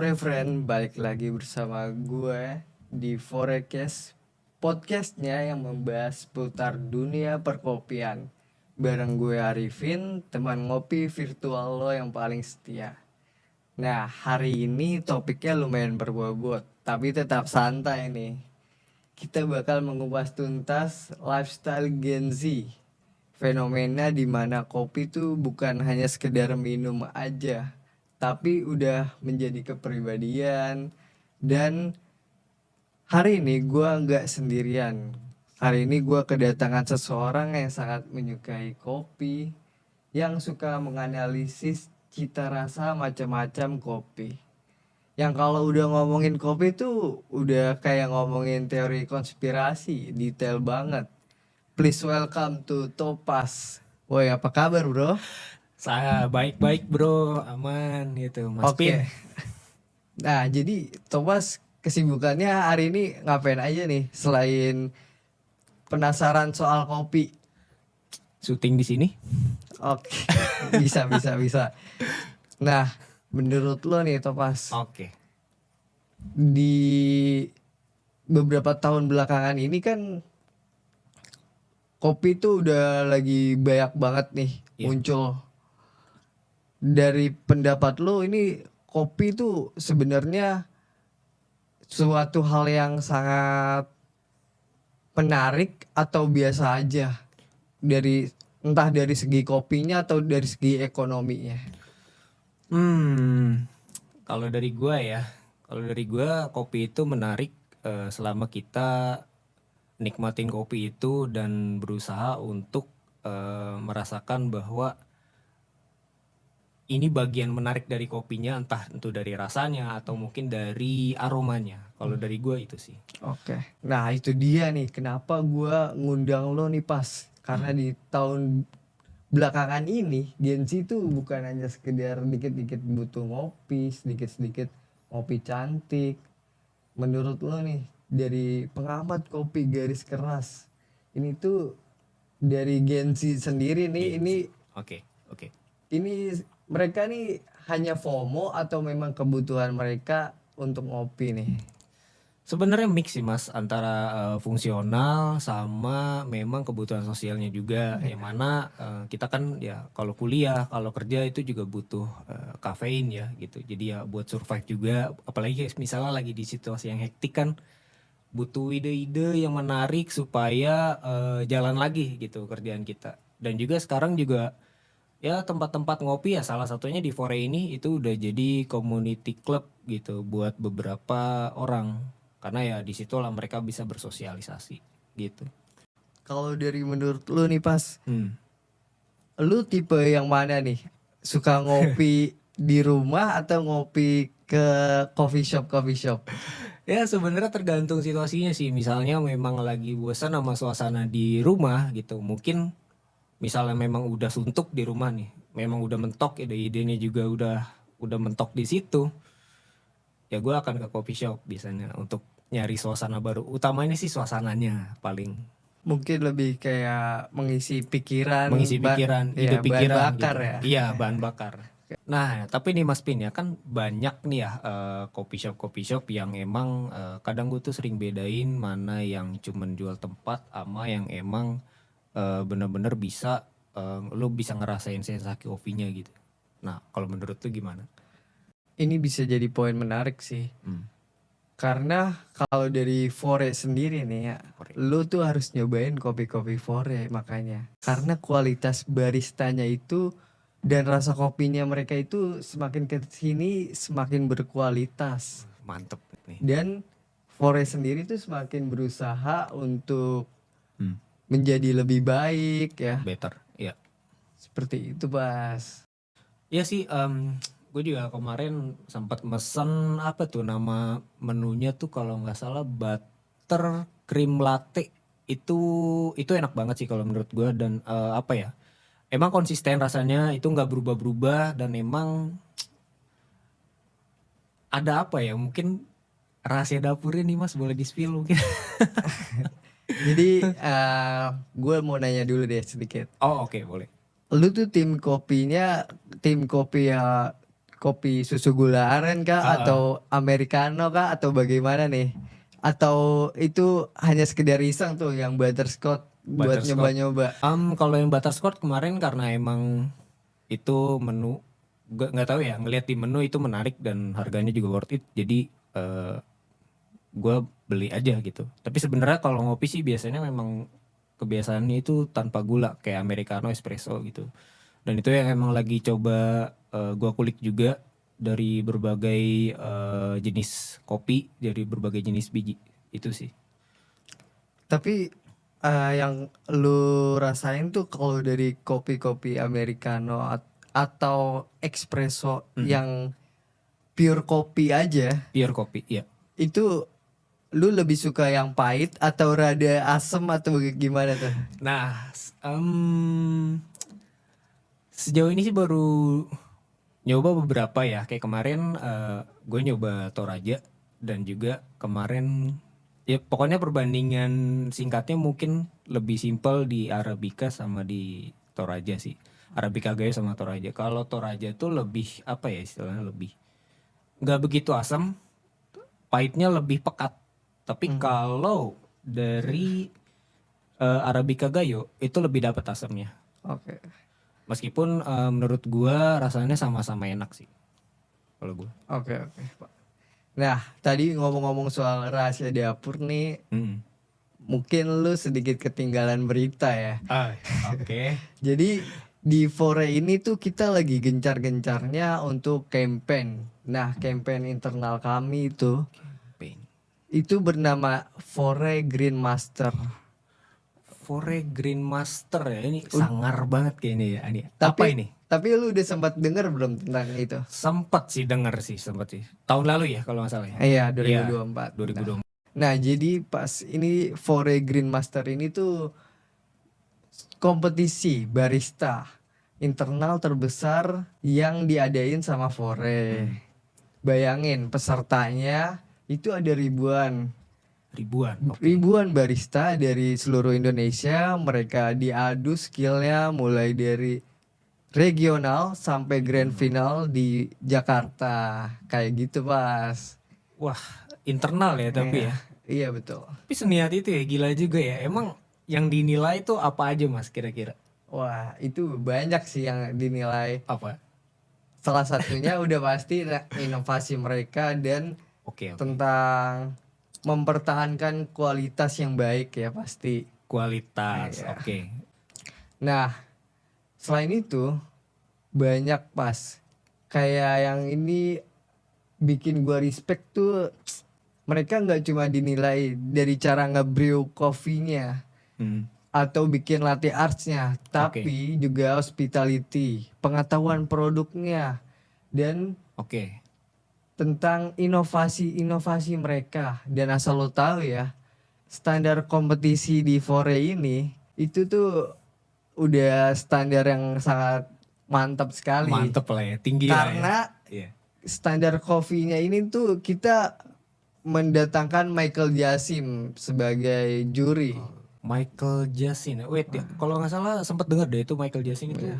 Sore friend, balik lagi bersama gue di Forecast, podcastnya yang membahas seputar dunia perkopian. Bareng gue Arifin, teman ngopi virtual lo yang paling setia. Nah, hari ini topiknya lumayan berbobot, tapi tetap santai nih. Kita bakal mengupas tuntas lifestyle Gen Z. Fenomena di mana kopi tuh bukan hanya sekedar minum aja, tapi udah menjadi kepribadian. Dan hari ini gue nggak sendirian. Hari ini gue kedatangan seseorang yang sangat menyukai kopi, yang suka menganalisis cita rasa macam-macam kopi. Yang kalau udah ngomongin kopi tuh udah kayak ngomongin teori konspirasi, detail banget. Please welcome to Topaz. Woi, apa kabar bro? Saya baik-baik bro, aman gitu Mas Pin. Oke. Nah, jadi Topaz kesibukannya hari ini ngapain aja nih selain penasaran soal kopi? Syuting di sini. Oke, bisa. Nah, menurut lo nih Topaz, Oke. di beberapa tahun belakangan ini kan kopi tuh udah lagi banyak banget nih Iya. muncul. Dari pendapat lo ini kopi tuh sebenarnya suatu hal yang sangat menarik atau biasa aja dari entah dari segi kopinya atau dari segi ekonominya. Kalau dari gua ya, kopi itu menarik selama kita nikmatin kopi itu dan berusaha untuk merasakan bahwa ini bagian menarik dari kopinya, entah itu dari rasanya atau mungkin dari aromanya. Kalau dari gua itu sih. Oke. Nah, itu dia nih kenapa gua ngundang lo nih pas. Karena di tahun belakangan ini Gen Z tuh bukan hanya sekedar dikit-dikit butuh ngopi, sedikit-sedikit ngopi cantik. Menurut lo nih dari pengamat kopi garis keras, ini tuh dari Gen Z sendiri nih, Gen ini Z. Oke. ini mereka nih hanya FOMO atau memang kebutuhan mereka untuk ngopi nih? Sebenarnya mix sih Mas antara fungsional sama memang kebutuhan sosialnya juga, yang mana kita kan ya kalau kuliah, kalau kerja itu juga butuh kafein ya gitu. Jadi ya buat survive juga, apalagi misalnya lagi di situasi yang hektik kan butuh ide-ide yang menarik supaya jalan lagi gitu kerjaan kita. Dan juga sekarang juga ya tempat-tempat ngopi ya salah satunya di Fore ini itu udah jadi community club gitu buat beberapa orang. Karena ya di situlah mereka bisa bersosialisasi gitu. Kalau dari menurut lu nih pas, Hmm. lu tipe yang mana nih? Suka ngopi di rumah atau ngopi ke coffee shop? Ya sebenarnya tergantung situasinya sih. Misalnya memang lagi bosan sama suasana di rumah gitu. Mungkin misalnya memang udah suntuk di rumah nih. Memang udah mentok ide-idenya juga udah mentok di situ. Ya gue akan ke coffee shop biasanya untuk nyari suasana baru. Utamanya sih suasananya paling Mungkin lebih kayak mengisi pikiran, mengisi pikiran, ide ya bahan pikiran bakar gitu. ya. Iya, bahan bakar. Nah, tapi nih Mas Pin ya kan banyak nih ya coffee shop yang emang kadang gue tuh sering bedain mana yang cuman jual tempat sama yang emang bener-bener bisa lo bisa ngerasain sensasi kopinya gitu. Nah, kalau menurut lu gimana? Ini bisa jadi poin menarik sih. Hmm, Karena kalau dari Fore sendiri nih ya, korek. lu tuh harus nyobain kopi-kopi Fore makanya. Karena kualitas baristanya itu dan rasa kopinya mereka itu semakin ke sini semakin berkualitas. Mantep nih. Dan Fore sendiri tuh semakin berusaha untuk Hmm, menjadi lebih baik ya. better. Ya. Seperti itu, Bas. Iya sih, gue juga kemarin sempat mesen apa tuh nama menunya tuh kalau nggak salah butter cream latte itu itu enak banget sih kalau menurut gue dan apa ya emang konsisten rasanya itu nggak berubah-berubah dan emang ada apa ya mungkin rahasia dapurnya nih Mas boleh di-spill mungkin. Jadi gue mau nanya dulu deh sedikit. Oh oke boleh. Lu tuh tim kopinya tim kopi ya kopi susu gula aren kah Ah, ah. atau americano kah atau bagaimana nih? Atau itu hanya sekedar iseng tuh yang butterscotch buat Butterscotch. nyoba-nyoba? Kalau yang butterscotch kemarin karena emang itu menu nggak tahu ya, ngelihat di menu itu menarik dan harganya juga worth it, jadi gue beli aja gitu. Tapi sebenarnya kalau ngopi sih biasanya memang kebiasaannya itu tanpa gula kayak americano, espresso gitu. Dan itu yang emang lagi coba gue kulik juga dari berbagai jenis kopi, dari berbagai jenis biji itu sih. Tapi yang lu rasain tuh kalau dari kopi-kopi americano atau espresso yang pure kopi aja, Pure kopi, ya. itu lu lebih suka yang pahit atau rada asem atau gimana tuh? Nah, sejauh ini sih baru nyoba beberapa ya. Kayak kemarin gue nyoba Toraja dan juga kemarin ya pokoknya perbandingan singkatnya mungkin lebih simpel di Arabica sama di Toraja sih. Arabica Gayo sama Toraja. Kalau Toraja tuh lebih apa ya istilahnya, lebih nggak begitu asam, pahitnya lebih pekat. Tapi kalau dari Arabica Gayo itu lebih dapat asamnya. Oke. Meskipun menurut gua rasanya sama-sama enak sih kalau gua. Oke, oke, Pak. Nah, tadi ngomong-ngomong soal rahasia dapur nih, Mm. mungkin lu sedikit ketinggalan berita ya. Ah, oke. Jadi di Fore ini tuh kita lagi gencar-gencarnya untuk campaign. Nah, campaign internal kami Campaign. itu bernama Fore Green Master. Fore Green Master ya, ini sangar banget kayaknya ya. Ini apa Tapi ini? tapi lu udah sempat denger belum tentang itu? Sempat sih denger sih, sempat sih. Tahun lalu ya kalau nggak salah ya. Iya, Iya, 2024. 2024. Nah, jadi pas ini Fore Green Master ini tuh kompetisi barista internal terbesar yang diadain sama Fore. Bayangin pesertanya itu ada ribuan Ribuan. Oke. ribuan barista dari seluruh Indonesia. Mereka diadu skillnya mulai dari regional sampai grand final di Jakarta kayak gitu Pas. Wah, internal ya tapi Iya, ya. iya betul. Tapi seniat itu ya, gila juga ya. Emang yang dinilai itu apa aja Mas kira-kira? Wah, itu banyak sih yang dinilai. Apa? Salah satunya udah pasti inovasi mereka dan Oke, oke. tentang mempertahankan kualitas yang baik ya pasti. Kualitas. Iya. Oke. Nah, selain itu banyak Pas. Kayak yang ini bikin gua respect tuh, mereka nggak cuma dinilai dari cara nge-brew kopinya Hmm. atau bikin latte artsnya, tapi juga hospitality, pengetahuan produknya, dan Oke. tentang inovasi-inovasi mereka. Dan asal lo tahu ya, standar kompetisi di Fore ini itu tuh udah standar yang sangat mantap sekali. Mantep lah ya, tinggi lah ya. Karena Iya. standar kopinya ini tuh kita mendatangkan Michael Jasim sebagai juri. Michael Jasin. Wait ya, kalau nggak salah sempat dengar deh itu Michael Jasin itu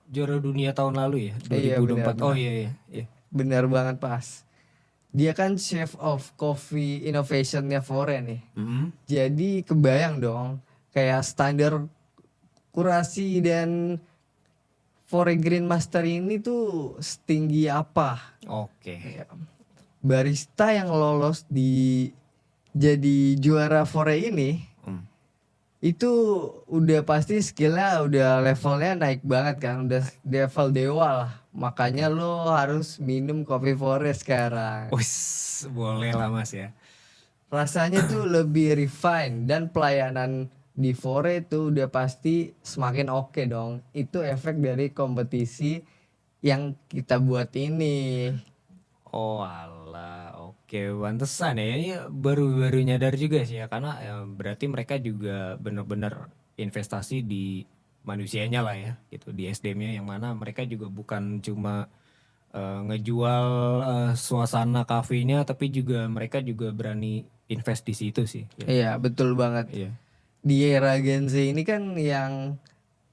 juara dunia tahun lalu ya, Iya, 2024. benar, Oh benar. iya iya. Iya. Benar banget Pas. Dia kan chef of coffee innovationnya Fore nih. Mm-mm. Jadi kebayang dong kayak standar kurasi dan Fore Green Master ini tuh setinggi apa. Oke. Barista yang lolos di jadi juara Fore ini Hmm. itu udah pasti skillnya udah levelnya naik banget kan, udah level dewa lah. Makanya lo harus minum kopi Fore sekarang. Wis, boleh lah Mas ya. Rasanya tuh lebih refine dan pelayanan di Fore tuh udah pasti semakin oke dong. Itu efek dari kompetisi yang kita buat ini. Oh alah, oke, pantesan ya. Ini baru-baru nyadar juga sih ya, karena ya, berarti mereka juga benar-benar investasi di manusianya lah ya, gitu, di SDM-nya, yang mana mereka juga bukan cuma ngejual suasana kafenya, tapi juga mereka juga berani invest di situ sih. Ya. Iya, betul banget. Iya. Di era Gen Z ini kan yang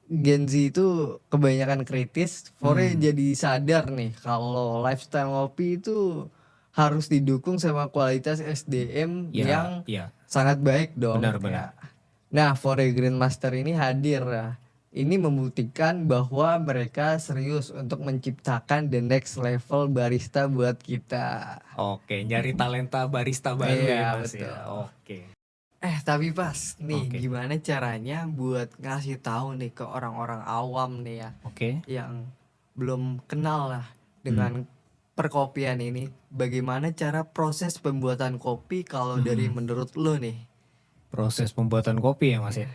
Gen Z itu kebanyakan kritis, Fore jadi sadar nih kalau lifestyle ngopi itu harus didukung sama kualitas SDM Ya, yang ya, sangat baik dong benar-benar. ya. Nah, Fore Grandmaster ini hadir ya. Ini membuktikan bahwa mereka serius untuk menciptakan the next level barista buat kita. Oke, nyari talenta barista baru ya Iya, Mas ya. betul. Oke. Tapi pas nih Oke. gimana caranya buat ngasih tahu nih ke orang-orang awam nih ya Oke. yang belum kenal lah dengan Hmm. perkopian ini. Bagaimana cara proses pembuatan kopi kalau dari menurut lo nih? Proses pembuatan kopi ya Mas ya.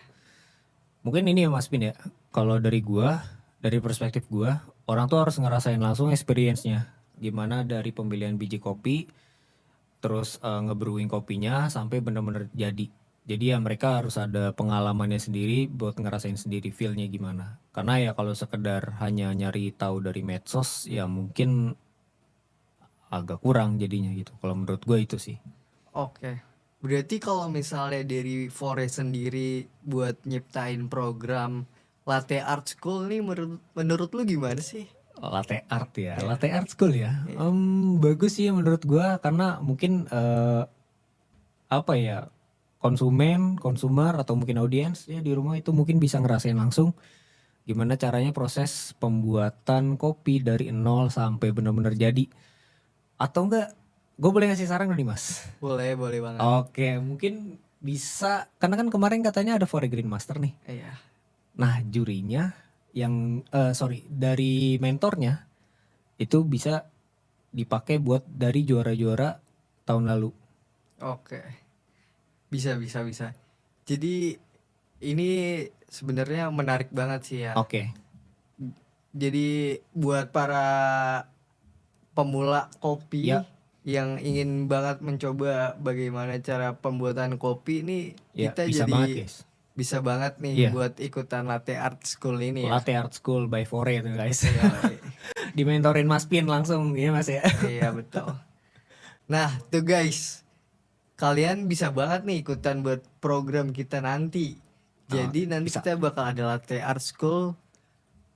Mungkin ini ya Mas Pin ya. Kalau dari gua, dari perspektif gua, orang tuh harus ngerasain langsung experience-nya. Gimana dari pemilihan biji kopi, terus ngebrewing kopinya sampai bener-bener jadi. Jadi ya mereka harus ada pengalamannya sendiri buat ngerasain sendiri feel-nya gimana. Karena ya kalau sekedar hanya nyari tahu dari medsos ya mungkin agak kurang jadinya gitu. Kalau menurut gue itu sih. Oke. Berarti kalau misalnya dari Forest sendiri buat nyiptain program Latte Art School nih menurut lu gimana sih? Latte art ya, Iya. latte art school ya. Bagus sih menurut gue karena mungkin apa ya konsumer atau mungkin audiens ya di rumah itu mungkin bisa ngerasain langsung gimana caranya proses pembuatan kopi dari nol sampai benar-benar jadi. Atau enggak, gue boleh ngasih saran gak nih mas? Boleh banget. Oke, mungkin bisa karena kan kemarin katanya ada For Green Master nih. Iya. Nah jurinya yang sorry dari mentornya itu bisa dipakai buat dari juara-juara tahun lalu. Oke. Bisa. Jadi ini sebenarnya menarik banget sih ya. Oke, Jadi buat para pemula kopi ya, yang ingin banget mencoba bagaimana cara pembuatan kopi ini ya kita bisa banget jadi guys. bisa banget nih Iya, buat ikutan latte art school ini ya. Latte Art School by Fore tuh guys. Iya, Dimentorin Mas Pin langsung ya Mas ya. iya betul. Nah tuh guys, kalian bisa banget nih ikutan buat program kita nanti. Oh, Jadi nanti bisa. kita bakal ada latte art school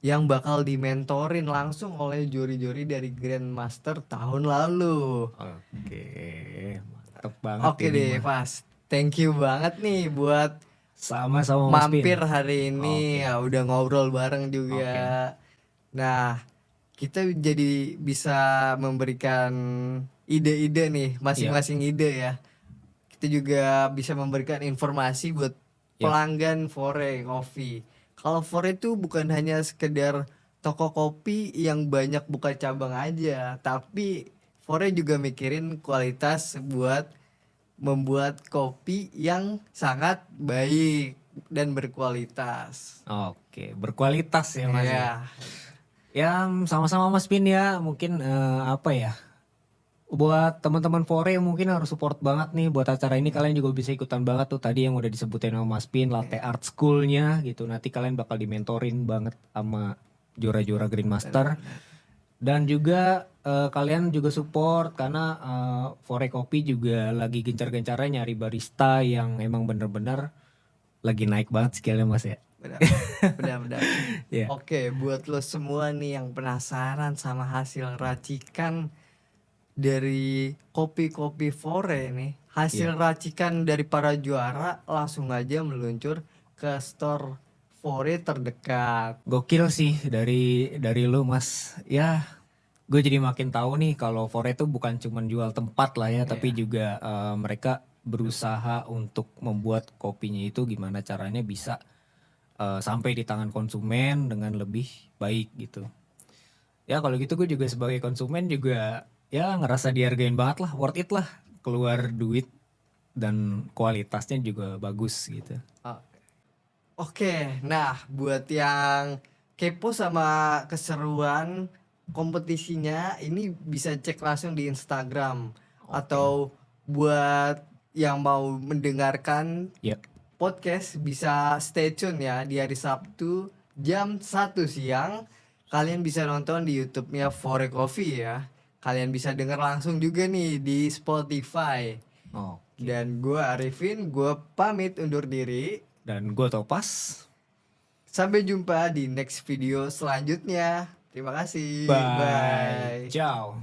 yang bakal dimentorin langsung oleh juri-juri dari Grandmaster tahun lalu. Oke, mantep banget Oke ini deh, mah. Pas. Thank you banget nih buat Sama-sama Mas mampir Pin. hari ini. Oke, Ya udah ngobrol bareng oke. juga. Nah, kita jadi bisa memberikan ide-ide nih, Iya, masing-masing ide ya. Kita juga bisa memberikan informasi buat iya. pelanggan Fore Coffee. Kalau Fore itu bukan hanya sekedar toko kopi yang banyak buka cabang aja, tapi Fore juga mikirin kualitas buat membuat kopi yang sangat baik dan berkualitas. Oke, berkualitas ya Mas ya. Ya, Ya, sama-sama Mas Pin ya. Mungkin apa ya? Buat teman-teman Fore mungkin harus support banget nih buat acara ini kalian juga bisa ikutan banget tuh tadi yang udah disebutin sama Mas Pin Latte Art School-nya gitu. Nanti kalian bakal dimentorin banget sama juara-juara Green Master benar-benar. dan juga kalian juga support karena Fore Kopi juga lagi gencar-gencarnya nyari barista yang emang bener-bener lagi naik banget skillnya Mas ya. Benar. Benar-benar. Iya. Oke, buat lo semua nih yang penasaran sama hasil racikan dari kopi-kopi Fore nih, hasil Iya. racikan dari para juara langsung aja meluncur ke store Fore terdekat. Gokil sih dari lu Mas. Ya, gue jadi makin tahu nih kalau Fore itu bukan cuma jual tempat lah ya, tapi Ya, juga mereka berusaha untuk membuat kopinya itu gimana caranya bisa sampai di tangan konsumen dengan lebih baik gitu. Ya kalau gitu gue juga sebagai konsumen juga ya ngerasa dihargain banget lah, worth it lah, keluar duit dan kualitasnya juga bagus gitu. oke, nah buat yang kepo sama keseruan kompetisinya ini bisa cek langsung di Instagram Oke. atau buat yang mau mendengarkan Ya, podcast bisa stay tune ya di hari Sabtu jam 1 siang. Kalian bisa nonton di YouTube-nya Fore Coffee ya. Kalian bisa denger langsung juga nih di Spotify. oke. Dan gue Arifin, gue pamit undur diri. Dan gue Topas. Sampai jumpa di next video selanjutnya. Terima kasih. Bye. Bye. Ciao.